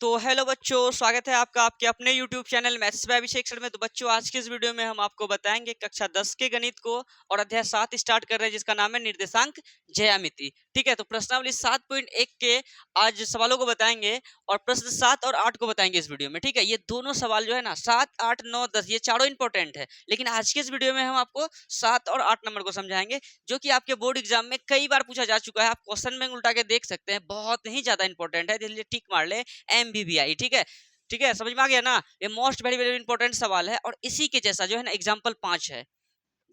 तो हेलो बच्चों, स्वागत है आपका आपके अपने YouTube channel maths by Abhishek sir में। तो बच्चों, आज के इस वीडियो में हम आपको बताएंगे कक्षा 10 के गणित को और अध्याय 7 स्टार्ट कर रहे हैं, जिसका नाम है निर्देशांक ज्यामिति। ठीक है, तो प्रश्नावली 7.1 के आज सवालों को बताएंगे और प्रश्न 7 और 8 को बताएंगे इस वीडियो में। ठीक है, ये दोनों सवाल जो है ना 7, 8, 9, 10 ये चारों इंपॉर्टेंट है, लेकिन आज के इस वीडियो में हम आपको 7 और 8 नंबर को समझाएंगे, जो कि आपके बोर्ड एग्जाम में कई बार पूछा जा चुका है। आप क्वेश्चन बैंक उल्टा के देख सकते हैं, बहुत ही ज्यादा इंपॉर्टेंट है, इसलिए टिक मार ले MBBI। ठीक है, ठीक है, समझ में आ गया ना। ये मोस्ट वेरी वेरी इंपॉर्टेंट सवाल है और इसी के जैसा जो है ना एग्जाम्पल 5 है।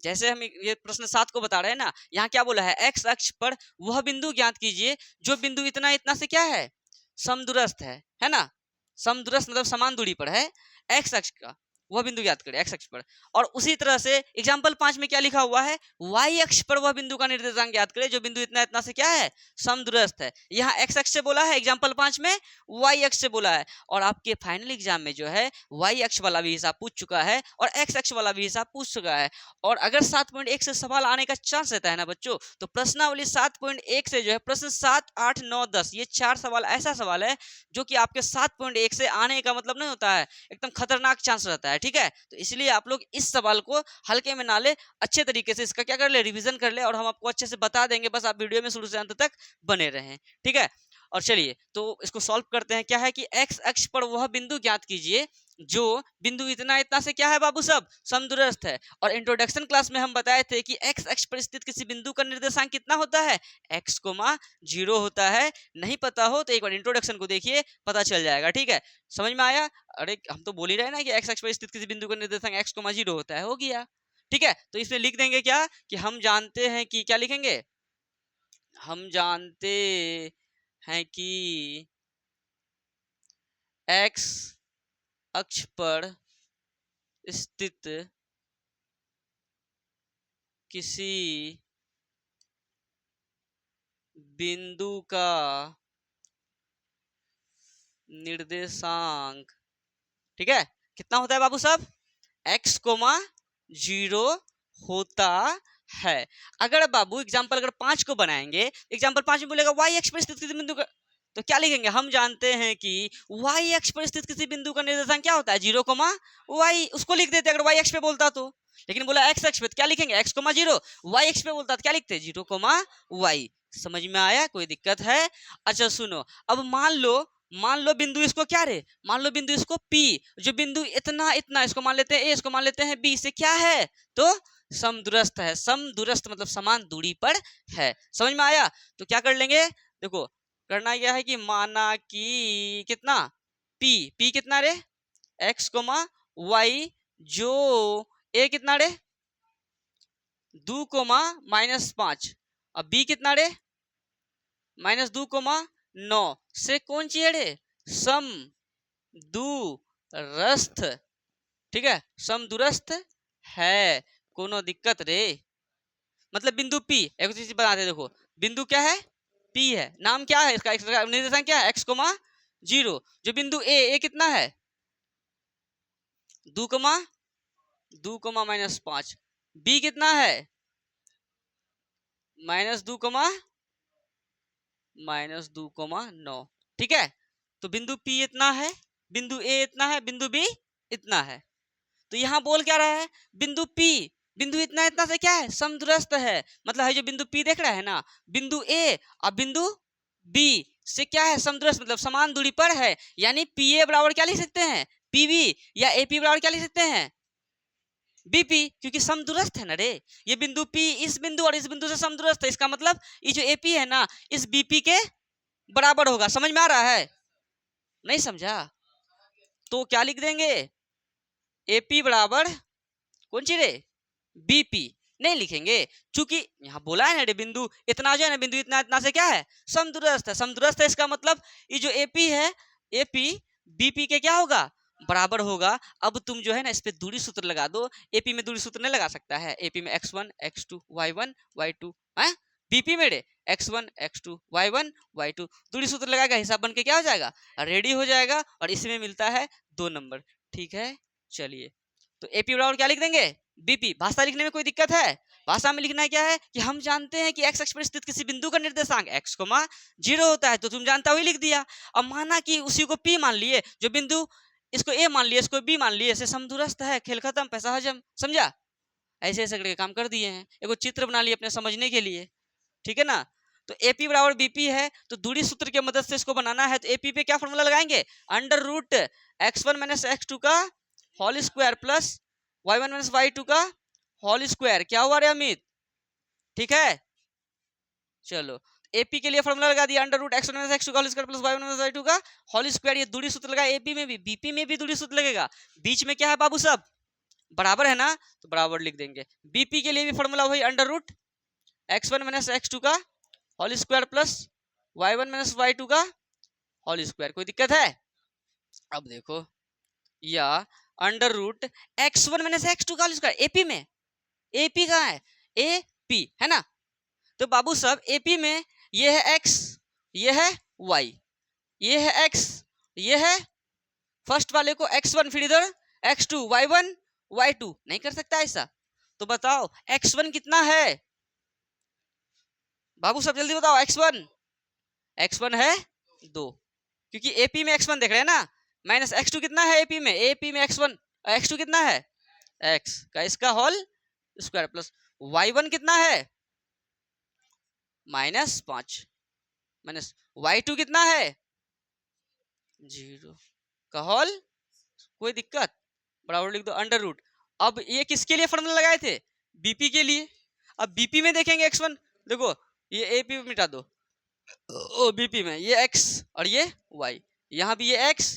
जैसे हम ये प्रश्न 7 को बता रहे हैं ना, यहाँ क्या बोला है, एक्स अक्ष पर वह बिंदु ज्ञात कीजिए जो बिंदु इतना इतना से क्या है, समदूरस्थ है ना। समदूरस्थ मतलब समान दूरी पर है, एक्स अक्ष का वह बिंदु ज्ञात करें एक्स अक्ष पर। और उसी तरह से एग्जाम्पल 5 में क्या लिखा हुआ है, वाई अक्ष पर वह बिंदु का निर्देशांक ज्ञात करें जो बिंदु इतना इतना से क्या है, समदूरस्थ है। यहाँ एक्स अक्ष से बोला है एग्जाम्पल 5 में, वाई अक्ष से बोला है। और आपके फाइनल एग्जाम में जो है वाई अक्ष वाला भी हिसाब पूछ चुका है और एक्स अक्ष वाला भी हिसाब पूछ चुका है। और अगर 7.1 से सवाल आने का चांस रहता है ना बच्चों, तो प्रश्नावली 7.1 से जो है प्रश्न 7, 8, 9, 10 ये 4 सवाल ऐसा सवाल है जो कि आपके 7.1 से आने का मतलब नहीं होता है, एकदम खतरनाक चांस रहता है। ठीक है, तो इसलिए आप लोग इस सवाल को हल्के में ना ले, अच्छे तरीके से इसका क्या कर ले, रिवीजन कर ले, और हम आपको अच्छे से बता देंगे। बस आप वीडियो में शुरू से अंत तक बने रहें। ठीक है, और चलिए तो इसको सॉल्व करते हैं। क्या है कि एक्स अक्ष पर वह बिंदु ज्ञात कीजिए जो बिंदु इतना इतना से क्या है बाबू, सब समदूरस्थ है। और इंट्रोडक्शन क्लास में हम बताए थे कि एक्स अक्ष पर स्थित किसी बिंदु का निर्देशांक कितना होता है, x, 0 होता है। नहीं पता हो तो एक बार इंट्रोडक्शन को देखिए, पता चल जाएगा। ठीक है, समझ में आया। अरे हम तो बोल ही रहे ना कि एक्स अक्ष पर स्थित किसी बिंदु का निर्देशांक x, 0 होता है, हो गया। ठीक है, तो इसमें लिख देंगे क्या कि हम जानते हैं कि, क्या लिखेंगे, हम जानते हैं कि एक्स अक्ष पर स्थित किसी बिंदु का निर्देशांक, ठीक है, कितना होता है बाबू साहब, x, 0 होता है। अगर बाबू एग्जाम्पल अगर 5 को बनाएंगे, एग्जाम्पल 5 में बोलेगा y अक्ष पर स्थित किसी बिंदु का, तो क्या लिखेंगे, हम जानते हैं कि y अक्ष पर स्थित किसी बिंदु का निर्देशांक क्या होता है, 0, y। उसको लिख देते अगर y अक्ष पे बोलता तो, लेकिन बोला x अक्ष पे, तो क्या लिखेंगे, x, 0। y अक्ष पे बोलता तो क्या लिखते, 0, y। समझ में आया, कोई दिक्कत है। अच्छा सुनो, अब मान लो बिंदु इसको क्या रे, मान लो बिंदु इसको P, जो बिंदु इतना इतना इसको मान लेते हैं A, इसको मान लेते हैं B, से क्या है, तो समदूरस्थ है। समदूरस्थ मतलब समान दूरी पर है। समझ में आया। तो क्या कर लेंगे, देखो करना क्या है कि माना कि कितना P कितना रे, x, y, जो A कितना रे, 2, -5, अब B कितना रे, -2, 9 से कौन चाहिए रे, सम दूरस्थ। ठीक है, समदूरस्थ है, कोनो दिक्कत रे, मतलब बिंदु P। एक चीज बताते हैं, देखो बिंदु क्या है, P है, नाम क्या है इसका, निर्देशांक क्या है, x, 0। जो बिंदु A कितना है, 2, -5। B कितना है, -2, -9। ठीक है, तो बिंदु P इतना है, बिंदु A इतना है, बिंदु B इतना है। तो यहाँ बोल क्या रहा है, बिंदु P, बिंदु इतना इतना से क्या है, समदूरस्थ है। मतलब है जो बिंदु P देख रहा है ना, बिंदु A और बिंदु B से क्या है, समदूरस्थ मतलब समान दूरी पर है। यानी PA बराबर क्या लिख सकते हैं, PB, या AP बराबर क्या लिख सकते हैं, BP, क्योंकि समदूरस्थ है ना रे। ये बिंदु P इस बिंदु और इस बिंदु से समदूरस्थ है, इसका मतलब ये जो AP है ना इस BP के बराबर होगा। समझ में आ रहा है, नहीं समझा तो क्या लिख देंगे, AP बराबर कौन सी रे, BP। नहीं लिखेंगे, क्योंकि यहाँ बोला है ना रे बिंदु इतना जो है ना, बिंदु इतना इतना से क्या है, समदूरस्थ है। समदूरस्थ है इसका मतलब ये जो AP है, AP BP के क्या होगा, बराबर होगा। अब तुम जो है ना इस पे दूरी सूत्र लगा दो। AP में दूरी सूत्र नहीं लगा सकता है, AP में x1, x2, y1, y2 है, BP में रे x1, x2, y1, y2 दूरी सूत्र लगाएगा, हिसाब बन के क्या हो जाएगा, रेडी हो जाएगा। और इसमें मिलता है 2 नंबर। ठीक है, चलिए तो AP बराबर क्या लिख देंगे, BP। भाषा लिखने में कोई दिक्कत है, भाषा में लिखना क्या है कि हम जानते हैं कि एक्स अक्ष पर स्थित किसी बिंदु का निर्देशांक x, 0 होता है, तो तुम जानता हुई लिख दिया। अब माना कि उसी को P मान लिए, जो बिंदु इसको A मान लिए, इसको B मान लिए, ऐसे समदूरस्थ है, खेल खत्म, पैसा हजम, समझा? ऐसे ऐसे करके काम कर दिए हैं, एगो चित्र बना लिए अपने समझने के लिए, ठीक है ना। तो AP बराबर BP है, तो दूरी सूत्र की मदद से इसको बनाना है, तो AP पे क्या फॉर्मूला लगाएंगे, under root x1 minus x2 का whole square plus y1 minus y2 का होल स्क्वायर। क्या हुआ रे अमित, ठीक है? चलो, AP के लिए फॉर्मूला लगा दिया, under root x1 minus x2 का whole square plus y1 minus y2 का होल स्क्वायर। ये दूरी सूत्र लगा AP में भी, BP में भी दूरी सूत्र लगेगा। बीच में क्या है बाबू, सब बराबर है ना, तो बराबर लिख देंगे। BP के लिए भी फॉर्मूला वही, under root x1 minus x2 का whole square plus y1 minus y2 का होल स्क्वायर। कोई दिक्कत है? अब देखो, या under root x1 minus x2 का होल स्क्वायर, AP में, AP कहाँ है, AP है ना। तो बाबू साहब AP में ये है x, ये है y, ये है x, ये है फर्स्ट वाले को x1, फिर इधर x2, y1 y2। नहीं कर सकता ऐसा? तो बताओ x1 कितना है बाबू साहब, जल्दी बताओ। x1 है 2, क्योंकि AP में x1 देख रहे हैं ना, माइनस x2 कितना है AP में, AP में x2 कितना है x का, इसका होल स्क्वायर प्लस y1 कितना है -5 माइनस y2 कितना है 0 का होल। कोई दिक्कत? बराबर लिख दो अंडर रूट। अब ये किसके लिए फॉर्मूला लगाए थे, BP के लिए। अब BP में देखेंगे x1, देखो ये AP मिटा दो, ओ BP में ये x और ये y, यहाँ भी ये x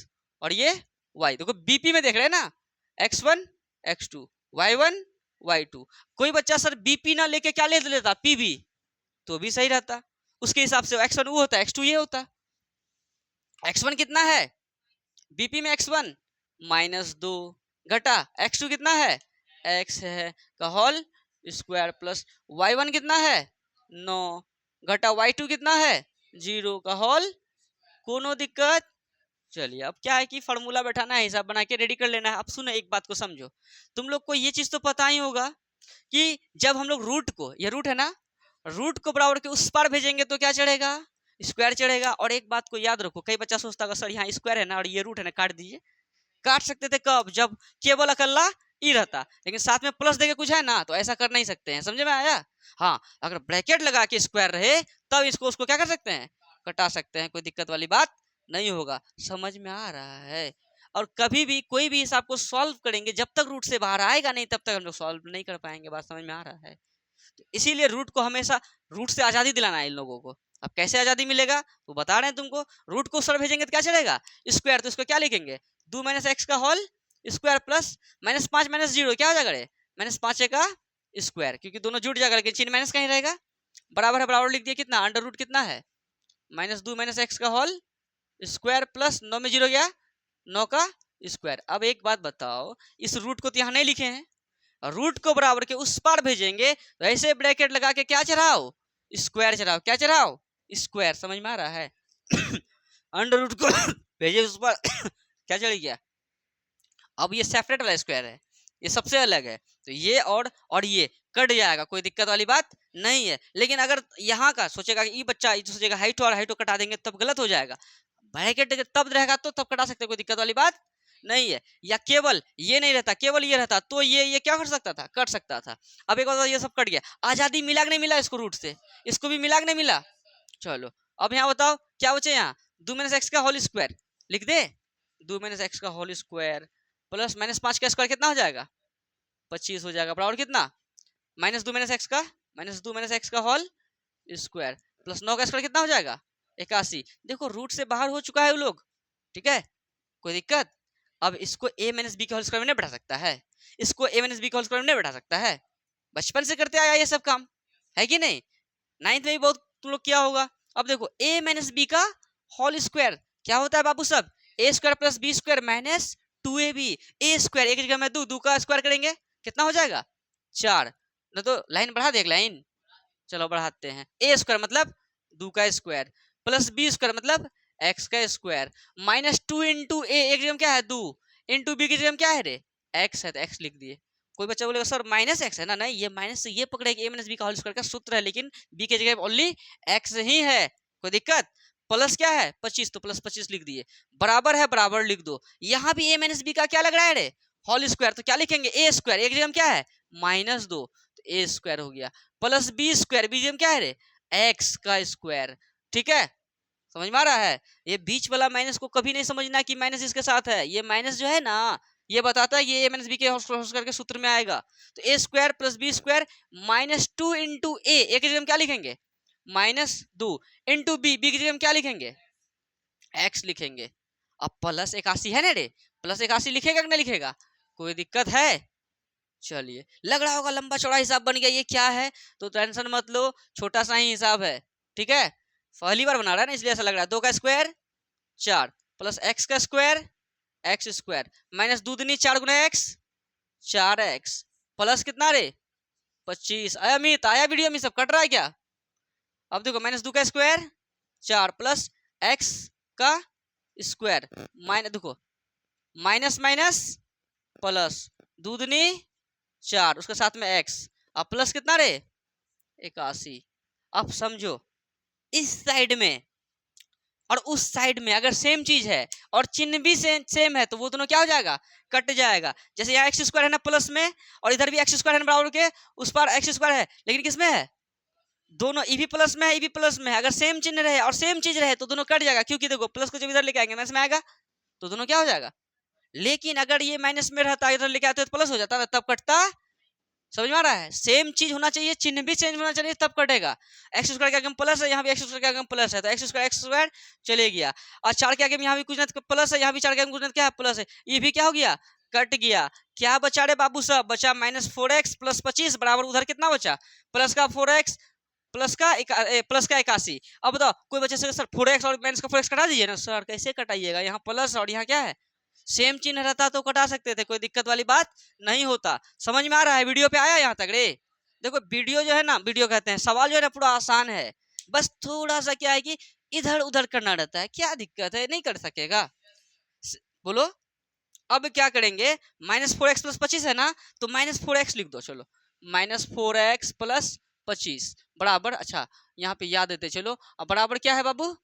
और ये y। देखो BP में देख रहे हैं ना, x1 x2 y1 y2। कोई बच्चा सर BP ना लेके क्या ले लेता, PB, तो भी सही रहता। उसके हिसाब से x1 वो होता, x2 ये होता। x1 कितना है BP में, x1 -2 घटा x2 कितना है x है का होल स्क्वायर प्लस y1 कितना है 9 घटा y2 कितना है 0 का होल। कोनो दिक्कत? चलिए, अब क्या है कि फॉर्मूला बैठाना है, हिसाब बना के रेडी कर लेना है। अब सुनो, एक बात को समझो, तुम लोग को ये चीज तो पता ही होगा कि जब हम लोग रूट को, ये रूट है ना, रूट को बराबर के उस पार भेजेंगे तो क्या चढ़ेगा, स्क्वायर चढ़ेगा। और एक बात को याद रखो, कई बच्चा सोचता है सर यहाँ स्क्वायर है ना और ये रूट है ना, काट दीजिए। काट सकते थे कब, जब केवल अकेला ई रहता, लेकिन साथ में प्लस देके कुछ है ना, तो ऐसा कर नहीं सकते हैं, समझे में आया? हाँ, अगर ब्रैकेट लगा के स्क्वायर रहे तब इसको उसको क्या कर सकते हैं, कटा सकते हैं, कोई दिक्कत वाली बात नहीं होगा। समझ में आ रहा है? और कभी भी कोई भी हिसाब को सॉल्व करेंगे, जब तक रूट से बाहर आएगा नहीं तब तक हम लोग सॉल्व नहीं कर पाएंगे। बात समझ में आ रहा है? तो इसीलिए रूट को हमेशा, रूट से आजादी दिलाना है इन लोगों को। अब कैसे आजादी मिलेगा तो बता रहे हैं तुमको, रूट को सर भेजेंगे तो क्या चलेगा, स्क्वायर, तो इसको क्या लिखेंगे 2 माइनस एक्स का होल स्क्वायर प्लस -5 -0 क्या हो जाएगा रे, -5 का स्क्वायर, क्योंकि दोनों जुड़ जाएगा लेकिन चिन्ह माइनस कहीं रहेगा। बराबर है, बराबर लिख दिया, कितना अंडर रूट कितना है -2 माइनस एक्स का होल स्क्वायर प्लस 9 में 0 गया 9 का स्क्वायर। अब एक बात बताओ, इस रूट को तो यहाँ नहीं लिखे हैं, रूट को बराबर के उस पार भेजेंगे तो ऐसे ब्रैकेट लगा के क्या चढ़ाओ, स्क्वायर चढ़ाओ। क्या चढ़ाओ, स्क्वायर। समझ में आ रहा है? अंडर रूट को भेजे उस पर क्या चढ़ गया। अब ये सेपरेट वाला स्क्वायर है, ये सबसे अलग है, तो ये और ये कट जाएगा, कोई दिक्कत वाली बात नहीं है। लेकिन अगर यहाँ का सोचेगा कि ये बच्चा सोचेगा हाइट और हाइट कटा देंगे तब गलत हो जाएगा, ब्रैकेट तब रहेगा तो तब कटा सकते, कोई दिक्कत वाली बात नहीं है। या केवल ये नहीं रहता, केवल ये रहता तो ये क्या कर सकता था, कट सकता था। अब एक बात, ये सब कट गया, आजादी मिला कि नहीं मिला इसको, रूट से इसको भी मिला कि नहीं मिला। चलो अब यहाँ बताओ क्या बचे, यहाँ 2 माइनस एक्स का होल स्क्वायर लिख दे, 2 माइनस एक्स का होल स्क्वायर प्लस -5 का स्क्वायर कितना हो जाएगा 25 हो जाएगा, बराबर कितना -2 माइनस एक्स का होल स्क्वायर प्लस 9 का स्क्वायर कितना हो जाएगा 81। देखो रूट से बाहर हो चुका है वो लोग, ठीक है, कोई दिक्कत। अब इसको a माइनस बी के होल स्क्वायर में नहीं बैठा सकता है, इसको a माइनस बी के होल स्क्वायर में नहीं बैठा सकता है, बचपन से करते आया ये सब काम, है कि नहीं? 9th में भी बहुत तुम लोग किया होगा। अब देखो a माइनस बी का होल स्क्वायर क्या होता है बाबू सब, a square plus B square minus 2ab, a square एक जगह में 2 का स्क्वायर करेंगे कितना हो जाएगा 4, न तो लाइन बढ़ा दे एक लाइन, चलो बढ़ाते हैं। a स्क्वायर मतलब 2 का स्क्वायर प्लस बी स्क्वायर मतलब x का स्क्वायर -2 इंटू ए, एक जगह क्या है 2 इंटू बी की जगह क्या है रे x है, तो x लिख दिए कोई बच्चा बोलेगा सर माइनस एक्स है ना, नहीं ये माइनस से ये पकड़े कि ए माइनस बी का होल स्क्वायर का सूत्र है, लेकिन बी की जगह ओनली एक्स ही है, कोई दिक्कत। प्लस क्या है 25, तो प्लस 25 लिख दिए, बराबर है बराबर लिख दो। यहाँ भी ए माइनस बी का क्या लग रहा है रे, होल स्क्वायर, तो क्या लिखेंगे ए स्क्वायर, एक जगह क्या है -2, तो ए स्क्वायर हो गया, प्लस बी स्क्वायर, बी जगह क्या है रे एक्स का स्क्वायर, ठीक है, समझ में आ रहा है। ये बीच वाला माइनस को कभी नहीं समझना कि माइनस इसके साथ है, ये माइनस जो है ना ये बताता है ये ए माइनस बी के होल स्क्वायर के सूत्र में आएगा। तो a square plus B square -2 into a, a की जगह हम क्या लिखेंगे -2 इंटू बी, बी की जगह हम क्या लिखेंगे एक्स लिखेंगे। अब प्लस 81 है ना रे, प्लस 81 लिखेगा कि नहीं लिखेगा, कोई दिक्कत है। चलिए लग रहा होगा लंबा चौड़ा हिसाब बन गया, ये क्या है, तो टेंशन मत लो, छोटा सा ही हिसाब है, ठीक है, पहली बार बना रहा है ना इसलिए ऐसा लग रहा है। 2 का स्क्वायर 4 प्लस एक्स का स्क्वायर एक्स स्क्वायर माइनस 2 दूनी 4 गुना एक्स 4x प्लस कितना रे 25। आया अमित, आया वीडियो में सब कट रहा है क्या। अब देखो -2 का स्क्वायर 4 प्लस एक्स का स्क्वायर माइनस, देखो माइनस माइनस प्लस, दूधनी 4 उसके साथ में एक्स, अब प्लस कितना रे 81। अब समझो इस साइड में और उस साइड में अगर सेम चीज है और चिन्ह भी सेम है तो वो दोनों क्या हो जाएगा कट जाएगा। जैसे यहाँ एक्स स्क्वायर है ना प्लस में, और इधर भी एक्स स्क्वायर है ना बराबर के, उस पर एक्स स्क्वायर है, लेकिन किसमें है दोनों ई भी प्लस में है ई भी प्लस में है, अगर सेम चिन्ह रहे और सेम चीज रहे तो दोनों कट जाएगा, क्योंकि देखो प्लस को जब इधर लेके आएंगे माइनस में आएगा तो दोनों क्या हो जाएगा। लेकिन अगर ये माइनस में रहता इधर लेके आते तो प्लस हो जाता, तब कटता। समझ में आ रहा है, सेम चीज होना चाहिए, चिन्ह भी चेंज होना चाहिए तब कटेगा। एक्स स्क्वायर के आगे प्लस है, यहाँ भी एक्स स्क्वायर के आगे प्लस है, तो एक्स स्क्वायर चले गया, और 4 के आगे यहाँ भी कुछ ना प्लस है, यहाँ भी 4 के आगे कुछ ना क्या है प्लस है, ये भी क्या हो गया कट गया। क्या बचा रे बाबू साहब, बचा -4x प्लस 25 बराबर उधर कितना बचा प्लस का 4x प्लस का 81। अब बताओ कोई बच्चे से सर 4x और माइनस का 4x कटा दीजिए ना, सर कैसे कटाइएगा, यहाँ प्लस और यहाँ क्या है सेम चिन्ह रहता तो कटा सकते थे, कोई दिक्कत वाली बात नहीं होता। समझ में आ रहा है, वीडियो पे आया यहाँ तक रे। देखो वीडियो जो है ना, वीडियो कहते हैं, सवाल जो है ना पूरा आसान है, बस थोड़ा सा क्या है कि इधर उधर करना रहता है, क्या दिक्कत है नहीं कर सकेगा बोलो। अब क्या करेंगे -4x प्लस 25 है ना, तो -4x लिख दो, चलो -4x प्लस 25 बराबर, अच्छा यहाँ पे याद देते चलो, अब बराबर क्या है बाबू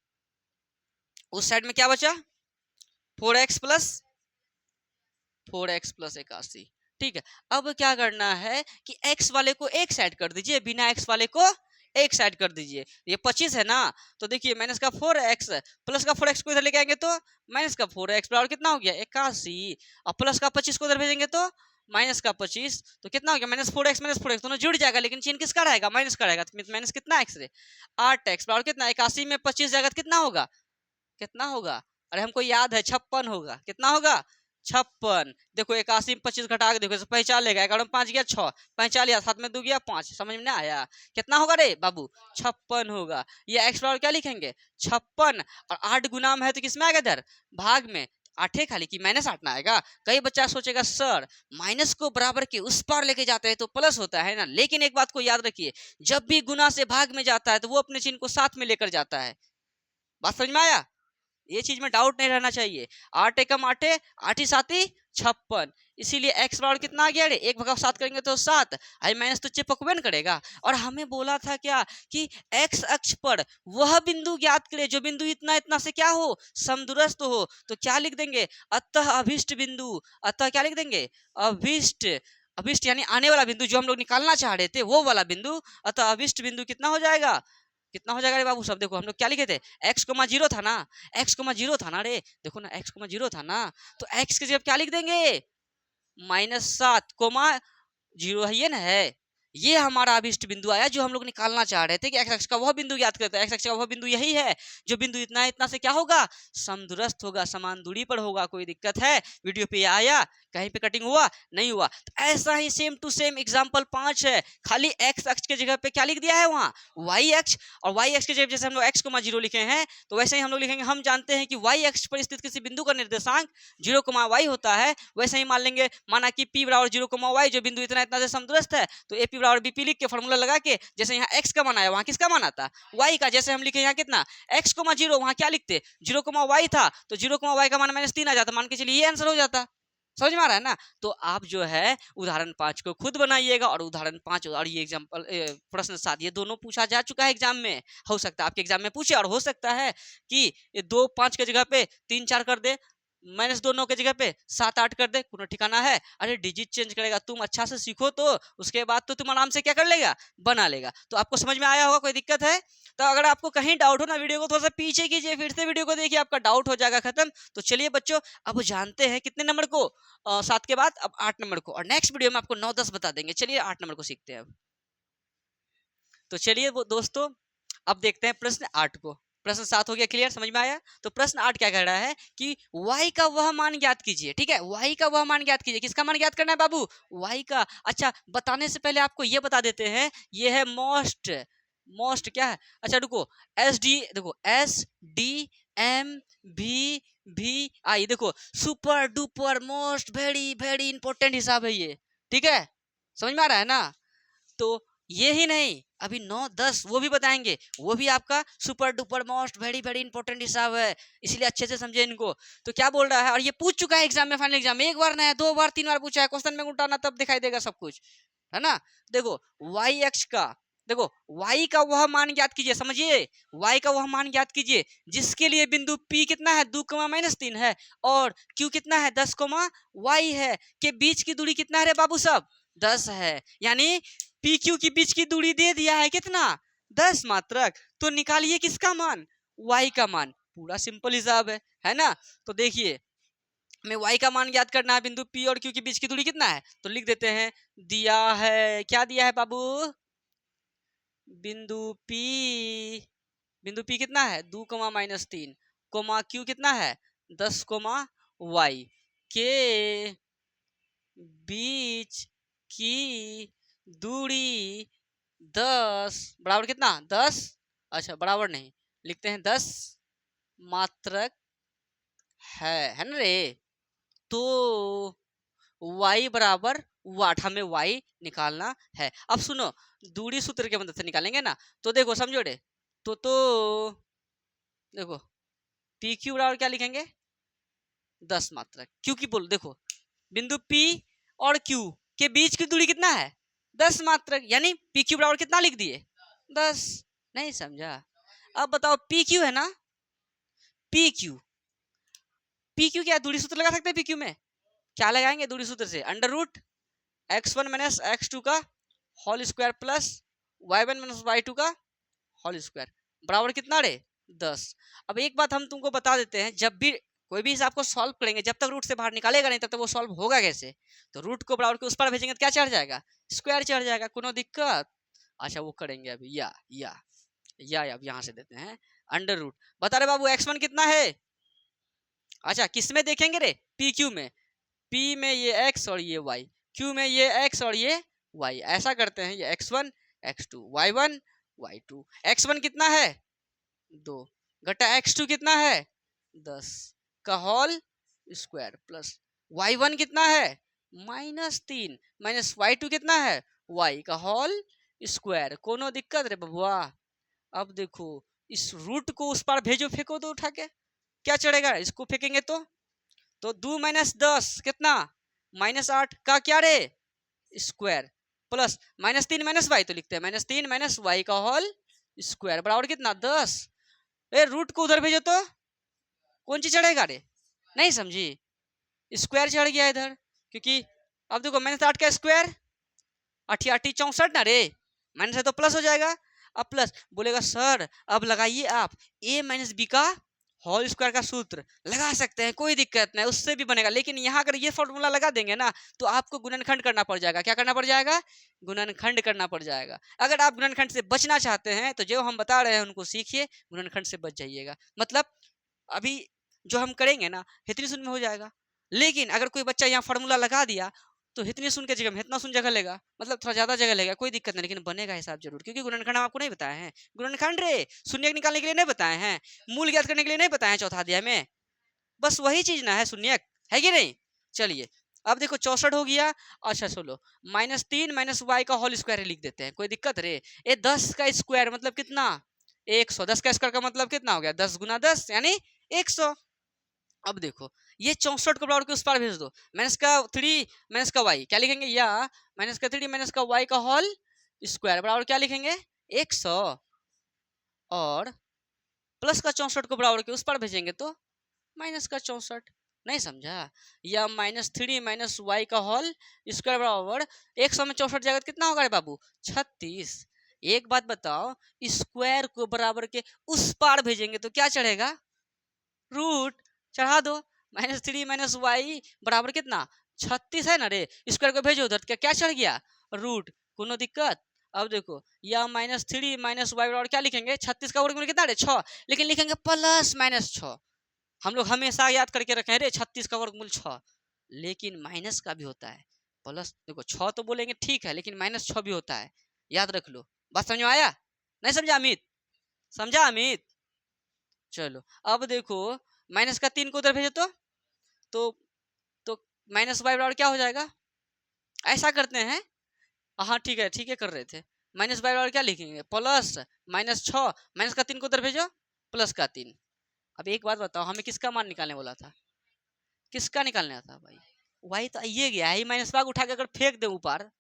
उस साइड में क्या बचा 4x प्लस 81। ठीक है, अब क्या करना है कि x वाले को एक साइड कर दीजिए, बिना x वाले को एक साइड कर दीजिए। ये 25 है ना, तो देखिए माइनस का 4x प्लस का 4x को इधर लेके आएंगे तो माइनस का 4x बराबर कितना हो गया 81, और प्लस का 25 को इधर भेजेंगे तो माइनस का 25, तो कितना हो गया -4x दोनों जुड़ जाएगा, लेकिन चिन्ह किसका रहेगा माइनस का रहेगा, तो माइनस कितना x रे 8x बराबर कितना 81 में 25 जाएगा तो कितना होगा कितना होगा, अरे हमको याद है 56 होगा, कितना होगा 56। देखो 81 में 25 घटा के देखो पहचान लेगा, 11 में 5 गया 6, 45 7 में 2 गया 5, समझ में नहीं आया कितना होगा रे बाबू 56 होगा। ये एक्स बराबर क्या लिखेंगे 56, और 8 गुना में है तो किसमें आएगा इधर भाग में, 8 खाली की -8 ना आएगा। कई बच्चा सोचेगा सर माइनस को बराबर के उस पार लेके जाते हैं तो प्लस होता है ना, लेकिन एक बात को याद रखिए, जब भी गुना से भाग में जाता है तो वो अपने चिन्ह को साथ में लेकर जाता है। बात समझ में आया, ये चीज में डाउट नहीं रहना चाहिए। 8 एकम 8 8 ही 7 56, इसीलिए x बराबर कितना आ गया रे 1/7 करेंगे तो 7, आई माइनस तो चिपकबे न करेगा। और हमें बोला था क्या कि x अक्ष पर वह बिंदु ज्ञात करें जो बिंदु इतना इतना से क्या हो समदूरस्थ हो, तो क्या लिख देंगे अतः अभिष्ट बिंदु, अतः क्या लिख देंगे अभिष्ट, अभिष्ट यानी आने वाला बिंदु जो हम लोग निकालना चाह रहे थे वो वाला बिंदु, अतः अभिष्ट बिंदु कितना हो जाएगा कितना हो जाएगा रे बाबू सब। देखो हम लोग क्या लिखे थे x, 0 था ना, x, 0 था ना रे, देखो ना x, 0 था ना, तो x की जगह क्या लिख देंगे -7, 0 है ये ना है, ये हमारा अभिष्ट बिंदु आया जो हम लोग निकालना चाह रहे थे कि x अक्ष का वह बिंदु याद करते हैं, x अक्ष का वह बिंदु यही है जो बिंदु इतना इतना से क्या होगा समदूरस्थ होगा, समान दूरी पर होगा। कोई दिक्कत है वीडियो पे आया कहीं पे कटिंग हुआ नहीं हुआ, तो ऐसा ही सेम टू सेम एग्जांपल 5 है, खाली x अक्ष के जगह पे क्या लिख दिया है वहाँ y अक्ष, और y अक्ष के जगह जैसे हम लोग x, 0 लिखे हैं तो वैसे ही हम लोग लिखेंगे, हम जानते हैं कि y अक्ष पर स्थित किसी बिंदु का निर्देशांक 0, y होता है, वैसे ही मान लेंगे माना कि p बराबर 0, y जो बिंदु इतना इतना से समदूरस्थ है, तो AP बराबर BP लिख के फॉर्मूला लगा के जैसे यहाँ x का मान आया वहाँ किसका मान आता y का, जैसे हम लिखे यहाँ कितना x, 0 वहाँ क्या लिखते 0, y था तो 0, y का मान -3 आ जाता, मान के चलिए ये आंसर हो जाता। समझ में आ रहा है ना। तो आप जो है उदाहरण 5 को खुद बनाइएगा और उदाहरण 5 और ये एग्जाम्पल प्रश्न 7 ये दोनों पूछा जा चुका है एग्जाम में। हो सकता है आपके एग्जाम में पूछे और हो सकता है कि 2 5 के जगह पे 3 4 कर दे, -2 9 के जगह पे 7 8 कर दे, कोनो ठिकाना है। अरे डिजिट चेंज करेगा, तुम अच्छा से सीखो तो उसके बाद तो तुम आराम से क्या कर लेगा, बना लेगा। तो आपको समझ में आया होगा, कोई दिक्कत है? तो अगर आपको कहीं डाउट हो ना, वीडियो को थोड़ा सा पीछे कीजिए, फिर से वीडियो को देखिए, आपका डाउट हो जाएगा खत्म। तो चलिए बच्चों, अब जानते हैं कितने नंबर को, 7 के बाद अब 8 नंबर को, और नेक्स्ट वीडियो में आपको 9 10 बता देंगे। चलिए 8 नंबर को सीखते हैं अब। तो चलिए वो दोस्तों, अब देखते हैं प्रश्न 8 को। प्रश्न 7 हो गया क्लियर, समझ में आया। तो प्रश्न 8 क्या कह रहा है कि y का वह मान ज्ञात कीजिए। ठीक है, y का वह मान ज्ञात कीजिए। किसका मान ज्ञात करना है बाबू? y का। अच्छा, बताने से पहले आपको ये बता देते हैं, ये है मोस्ट। मोस्ट क्या है? अच्छा रुको, एस डी, देखो एस डी एम भी आई, देखो super duper most very very important हिसाब है ये। ठीक है, समझ में आ रहा है ना। तो ये ही नहीं, अभी 9 10 वो भी बताएंगे, वो भी आपका super duper most very very important हिसाब है, इसलिए अच्छे से समझे इनको। तो क्या बोल रहा है, और ये पूछ चुका है एग्जाम में, फाइनल एग्जाम में, एक बार नहीं 2 बार 3 बार पूछा है। क्वेश्चन में उठाना तब दिखाई देगा सब कुछ, है ना। देखो वाई एक्स का, देखो y का वह मान ज्ञात कीजिए, समझिए y का वह मान ज्ञात कीजिए जिसके लिए बिंदु p कितना है, 2, -3 है, और q कितना है, 10, y है, के बीच की दूरी कितना है रे बाबू सब, 10 है। यानी पी क्यू के बीच की दूरी दे दिया है कितना, 10 मात्रक। तो निकालिए किसका मान, y का मान। पूरा सिंपल हिसाब है ना। तो देखिए, हमें y का मान ज्ञात करना है, बिंदु p और q के बीच की दूरी कितना है, तो लिख देते हैं, दिया है, क्या दिया है बाबू, बिंदु P, बिंदु P कितना है, 2, -3, Q कितना है, 10, y के बीच की दूरी 10 बराबर कितना, 10, अच्छा बराबर नहीं, लिखते हैं 10 मात्रक है ना रे। तो y बराबर 8, हमें y निकालना है। अब सुनो, दूरी सूत्र की मदद से निकालेंगे ना। तो देखो समझो रे, तो देखो पी क्यू बराबर क्या लिखेंगे, 10 मात्रक, क्योंकि बोलो देखो बिंदु P और Q के बीच की दूरी कितना है, 10 मात्रक, यानी पी क्यू बराबर कितना लिख दिए, 10। नहीं समझा? अब बताओ पी क्यू है ना, पी क्यू, पी क्यू क्या दूरी सूत्र लगा सकते हैं, पी क्यू में क्या लगाएंगे दूरी सूत्र से, √x1 - x2 का whole square plus y1 - y2 का होल स्क्वायर बराबर कितना रे, 10। अब एक बात हम तुमको बता देते हैं, जब भी कोई भी हिसाब को सॉल्व करेंगे, जब तक रूट से बाहर निकालेगा नहीं तब तक वो सॉल्व होगा कैसे। तो रूट को बराबर के उस पर भेजेंगे तो क्या चढ़ जाएगा, स्क्वायर चढ़ जाएगा, कोनो दिक्कत। अच्छा वो करेंगे अभी, या अब यहाँ से देते हैं √, बता रहे बाबू x1 कितना है। अच्छा किस में देखेंगे रे, पी क्यू में, p में ये x और ये y, q में ये x और ये y। ऐसा करते हैं, ये x1 x2 y1 y2, x1 कितना है, 2 घटा x2 कितना है, 10 का होल स्क्वायर प्लस y1 कितना है, -3 माइनस y2 कितना है, y का होल स्क्वायर। कोनो दिक्कत रे बबुआ। अब देखो इस रूट को उस पार भेजो, फेंको तो उठा के, क्या चढ़ेगा, इसको फेंकेंगे तो 2 - 10 कितना, -8 का क्या रे, स्क्वायर प्लस -3 - y, तो लिखते हैं -3 - y का होल स्क्वायर बराबर कितना, 10। ए रूट को उधर भेजो तो कौन चीज चढ़ेगा रे, नहीं समझी, स्क्वायर चढ़ गया इधर, क्योंकि अब देखो -8 का स्क्वायर 8 8 64 ना रे, माइनस है तो प्लस हो जाएगा। अब प्लस बोलेगा सर अब लगाइए आप a - b का होल स्क्वायर का सूत्र लगा सकते हैं, कोई दिक्कत नहीं, उससे भी बनेगा। लेकिन यहाँ अगर ये फॉर्मूला लगा देंगे ना तो आपको गुणनखंड करना पड़ जाएगा। क्या करना पड़ जाएगा, गुणनखंड करना पड़ जाएगा। अगर आप गुणनखंड से बचना चाहते हैं तो जो हम बता रहे हैं उनको सीखिए, गुणनखंड से बच जाइएगा। मतलब अभी जो हम करेंगे ना इतनी सुन में हो जाएगा। लेकिन अगर कोई बच्चा यहाँ फॉर्मूला लगा दिया तो इतनी सुन के जगह में इतना सुन जगह लेगा, मतलब थोड़ा ज्यादा जगह लेगा, कोई दिक्कत नहीं, लेकिन बनेगा हिसाब जरूर, क्योंकि गुणनखंड हम आपको नहीं बताए हैं। गुणनखंड रे शून्य निकालने के लिए नहीं बताए हैं, मूल ज्ञात करने के लिए नहीं बताए हैं चौथा अध्याय में, बस वही चीज ना है, शून्य है कि नहीं। चलिए अब देखो 64 हो गया। अच्छा सुनो, -3 - y का होल स्क्वायर लिख देते हैं, कोई दिक्कत रे। ये 10 का स्क्वायर मतलब कितना, 100, 10 का स्क्वायर का मतलब कितना हो गया, 10 × 10 यानी 100। अब देखो ये 64 को बराबर के उस पार भेज दो। माइनस का 3 माइनस का y क्या लिखेंगे, या माइनस का 3 माइनस का y का होल स्क्वायर बराबर क्या लिखेंगे 100, और प्लस का 64 को बराबर के उस पार भेजेंगे तो माइनस का 64। नहीं समझा, या -3 माइनस वाई का होल स्क्वायर बराबर 100 में 64 जाएगा तो कितना होगा रे बाबू 36। एक बात बताओ, स्क्वायर को बराबर के उस पार भेजेंगे तो क्या चढ़ेगा, रूट चढ़ा दो। -3 माइनस वाई बराबर कितना 36 है ना रे, स्क्वायर को भेजो उधर, क्या क्या चढ़ गया रूट, कोनो दिक्कत। अब देखो, या -3 माइनस वाई बराबर क्या लिखेंगे 36 का वर्गमूल कितना रे 6, लेकिन लिखेंगे प्लस -6। हम लोग हमेशा याद करके रखे हैं रे 36 का वर्गमूल 6, लेकिन माइनस का भी होता है प्लस। देखो 6 तो बोलेंगे ठीक है, लेकिन -6 भी होता है, याद रख लो। बात समझ में आया, नहीं समझा अमित, समझा अमित। चलो अब देखो, माइनस का 3 को उधर भेजो तो तो माइनस वाई बराबर क्या हो जाएगा, ऐसा करते हैं। हाँ ठीक है कर रहे थे। माइनस वाई बराबर क्या लिखेंगे प्लस -6 माइनस का 3 को उधर भेजो प्लस का 3। अब एक बात बताओ, हमें किसका मान निकालने बोला था, किसका निकालना था भाई, वही तो आइए गया ही, माइनस भाग उठा के अगर फेंक दे ऊपर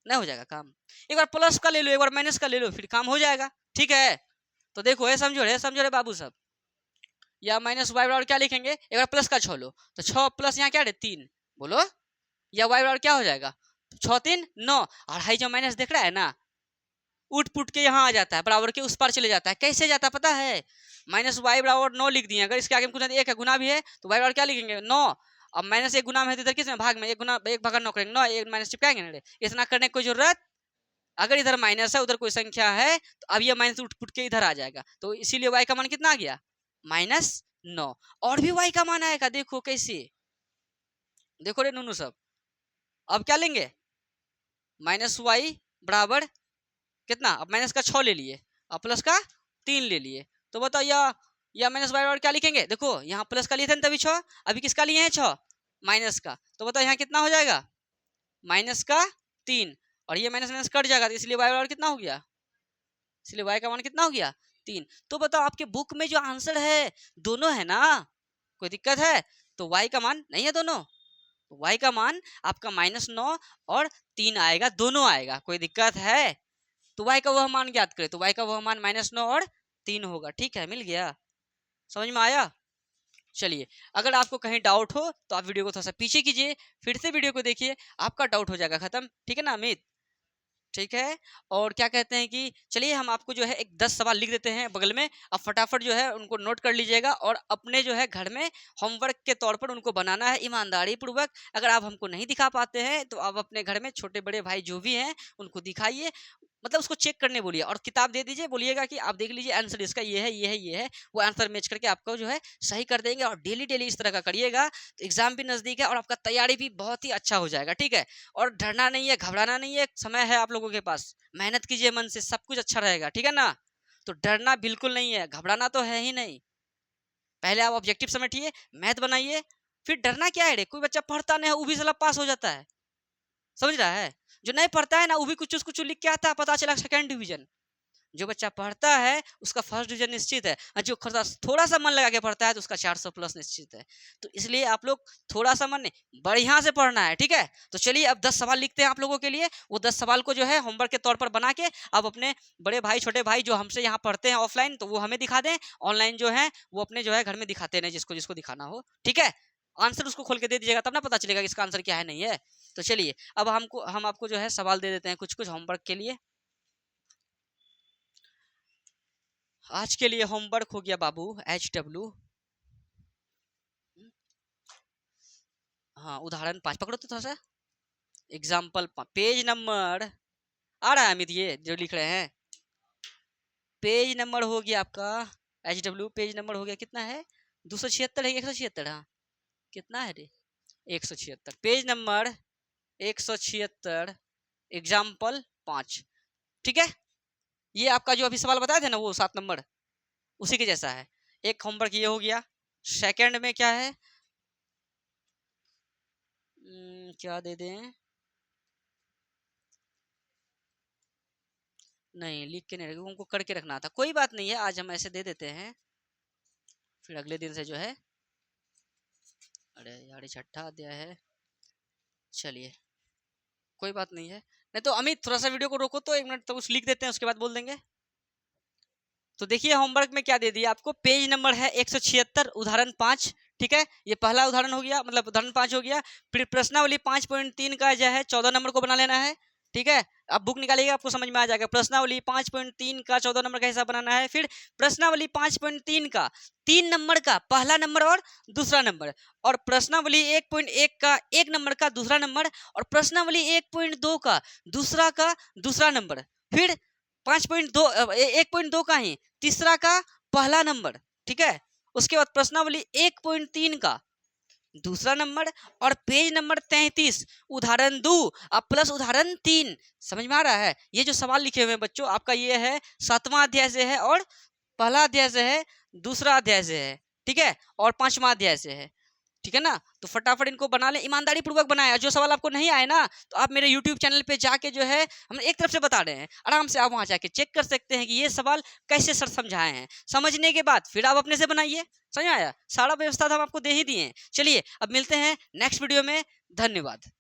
नहीं हो जाएगा काम। एक बार प्लस का ले लो, एक बार माइनस का ले लो, फिर काम हो जाएगा। ठीक है, तो देखो है समझो रे बाबू सब। या माइनस वाई बराबर क्या लिखेंगे, एक बार प्लस का 6 लो, तो 6 प्लस यहाँ क्या रे 3, बोलो, या वाई बराबर क्या हो जाएगा 6 3 9, और हाई जो माइनस देख रहा है ना, उठ पुट के यहाँ आ जाता है, बराबर के उस पार चले जाता है। कैसे जाता है पता है, माइनस वाई बराबर 9 लिख दिए, अगर इसके आगे में एक है गुना भी है तो वाई बराबर क्या लिखेंगे 9। अब माइनस एक गुना में है तो इधर किस में भाग में, एक गुना एक भागा 9 करेंगे 9, एक माइनस चिपकाएंगे ना, इतना करने की कोई जरूरत। अगर इधर माइनस है उधर कोई संख्या है तो अब ये माइनस उठ पुट के इधर आ जाएगा, तो इसीलिए वाई का मान कितना आ गया -9। और भी वाई का मान आएगा, देखो कैसे, देखो रे नूनू सब। अब क्या लेंगे, माइनस वाई बराबर कितना, अब माइनस का 6 ले लिए, अब प्लस का 3 ले लिए, तो बताओ या माइनस वाई बराबर क्या लिखेंगे, देखो यहाँ प्लस का लिए थे ना तभी 6, अभी किसका लिए हैं 6 माइनस का, तो बताओ यहाँ कितना हो जाएगा माइनस का 3, और ये माइनस माइनस कट जाएगा, तो इसलिए वाई बराबर कितना हो गया, इसलिए वाई का मान कितना हो गया 3। तो बताओ आपके बुक में जो आंसर है दोनों है ना, कोई दिक्कत है, तो वाई का मान नहीं है दोनों, वाई का मान आपका -9 और 3 आएगा, दोनों आएगा, कोई दिक्कत है। तो y का वह मान ज्ञात करें, तो y का वह मान -9 और 3 होगा। ठीक है, मिल गया, समझ में आया। चलिए, अगर आपको कहीं डाउट हो तो आप वीडियो को थोड़ा सा पीछे कीजिए, फिर से वीडियो को देखिए, आपका डाउट हो जाएगा खत्म। ठीक है ना अमित, ठीक है। और क्या कहते हैं कि चलिए हम आपको जो है एक 10 सवाल लिख देते हैं बगल में, अब फटाफट जो है उनको नोट कर लीजिएगा, और अपने जो है घर में होमवर्क के तौर पर उनको बनाना है ईमानदारी पूर्वक। अगर आप हमको नहीं दिखा पाते हैं तो आप अपने घर में छोटे बड़े भाई जो भी हैं उनको दिखाइए, मतलब उसको चेक करने बोलिए, और किताब दे दीजिए, बोलिएगा कि आप देख लीजिए आंसर इसका ये है ये है ये है, वो आंसर मैच करके आपको जो है सही कर देंगे। और डेली डेली इस तरह का करिएगा तो एग्जाम भी नज़दीक है और आपका तैयारी भी बहुत ही अच्छा हो जाएगा। ठीक है, और डरना नहीं है, घबराना नहीं है, समय है आप लोगों के पास, मेहनत कीजिए मन से, सब कुछ अच्छा रहेगा। ठीक है ना, तो डरना बिल्कुल नहीं है, घबराना तो है ही नहीं। पहले आप ऑब्जेक्टिव समझिए, मैथ बनाइए, फिर डरना क्या है रे, कोई बच्चा पढ़ता नहीं है वो भी साला पास हो जाता है, समझ रहा है। जो नहीं पढ़ता है ना वो भी कुछ कुछ लिख के आता है, पता चला सेकंड डिवीजन। जो बच्चा पढ़ता है उसका फर्स्ट डिवीजन निश्चित है, और जो थोड़ा सा मन लगा के पढ़ता है तो उसका 400 प्लस निश्चित है। तो इसलिए आप लोग थोड़ा सा मन नहीं, बढ़िया से पढ़ना है। ठीक है, तो चलिए अब 10 सवाल लिखते हैं आप लोगों के लिए। वो 10 सवाल को जो है होमवर्क के तौर पर बना के अब अपने बड़े भाई छोटे भाई जो हमसे यहाँ पढ़ते हैं ऑफलाइन तो वो हमें दिखा दें, ऑनलाइन जो है वो अपने जो है घर में दिखाते हैं जिसको जिसको दिखाना हो। ठीक है, आंसर उसको खोल के दे दीजिएगा, तब ना पता चलेगा कि इसका आंसर क्या है नहीं है। तो चलिए अब हम आपको जो है सवाल दे देते हैं कुछ कुछ होमवर्क के लिए। आज के लिए होमवर्क हो गया बाबू HW। हाँ, उदाहरण 5 पकड़ो तो थोड़ा सा, एग्जाम्पल पेज नंबर आ रहा है अमित, ये जो लिख रहे हैं पेज नंबर हो गया आपका HW, पेज नंबर हो गया कितना है 276 है 176, हाँ कितना है रे 176, पेज नंबर 176, एग्जाम्पल 5। ठीक है, ये आपका जो अभी सवाल बताए थे ना वो 7 नंबर उसी के जैसा है। एक होमवर्क ये हो गया। सेकंड में क्या है, क्या दे दें, नहीं लिख के नहीं रखे, उनको करके रखना था, कोई बात नहीं है, आज हम ऐसे दे देते हैं, फिर अगले दिन से जो है अरे यार ये छठा अध्याय है, चलिए कोई बात नहीं है। नहीं तो अमित थोड़ा सा वीडियो को रोको तो 1 मिनट तो कुछ लिख देते हैं, उसके बाद बोल देंगे। तो देखिए होमवर्क में क्या दे दिया आपको, पेज नंबर है 176, उदाहरण 5। ठीक है, ये पहला उदाहरण हो गया, मतलब उदाहरण 5 हो गया। फिर प्रश्नावली 5.3 का जो है 14 नंबर को बना लेना है। ठीक है, आप बुक निकालिएगा आपको समझ में आ जाएगा। प्रश्नावली 5.3 का 14 नंबर का हिसाब बनाना है। फिर प्रश्नावली 5.3 का 3 नंबर का पहला नंबर और दूसरा नंबर, और प्रश्नावली 1.1 का 1 नंबर का दूसरा नंबर, और प्रश्नावली 1.2 का दूसरा नंबर। फिर 5.2 1.2 का ही तीसरा का पहला नंबर। ठीक है, उसके बाद प्रश्नावली 1.3 का दूसरा नंबर, और पेज नंबर 33 उदाहरण 2 अब प्लस उदाहरण 3। समझ में आ रहा है? ये जो सवाल लिखे हुए हैं बच्चों, आपका ये है 7वां अध्याय से है, और पहला अध्याय से है, दूसरा अध्याय से है। ठीक है, और 5वां अध्याय से है। ठीक है ना, तो फटाफट इनको बना लें, ईमानदारी पूर्वक बनाए। जो सवाल आपको नहीं आए ना, तो आप मेरे YouTube चैनल पे जाके जो है, हम एक तरफ से बता रहे हैं, आराम से आप वहां जाके चेक कर सकते हैं कि ये सवाल कैसे सर समझाए हैं। समझने के बाद फिर आप अपने से बनाइए। समझ में आया? सारा व्यवस्था तो हम आपको दे ही दिए हैं। चलिए अब मिलते हैं नेक्स्ट वीडियो में। धन्यवाद।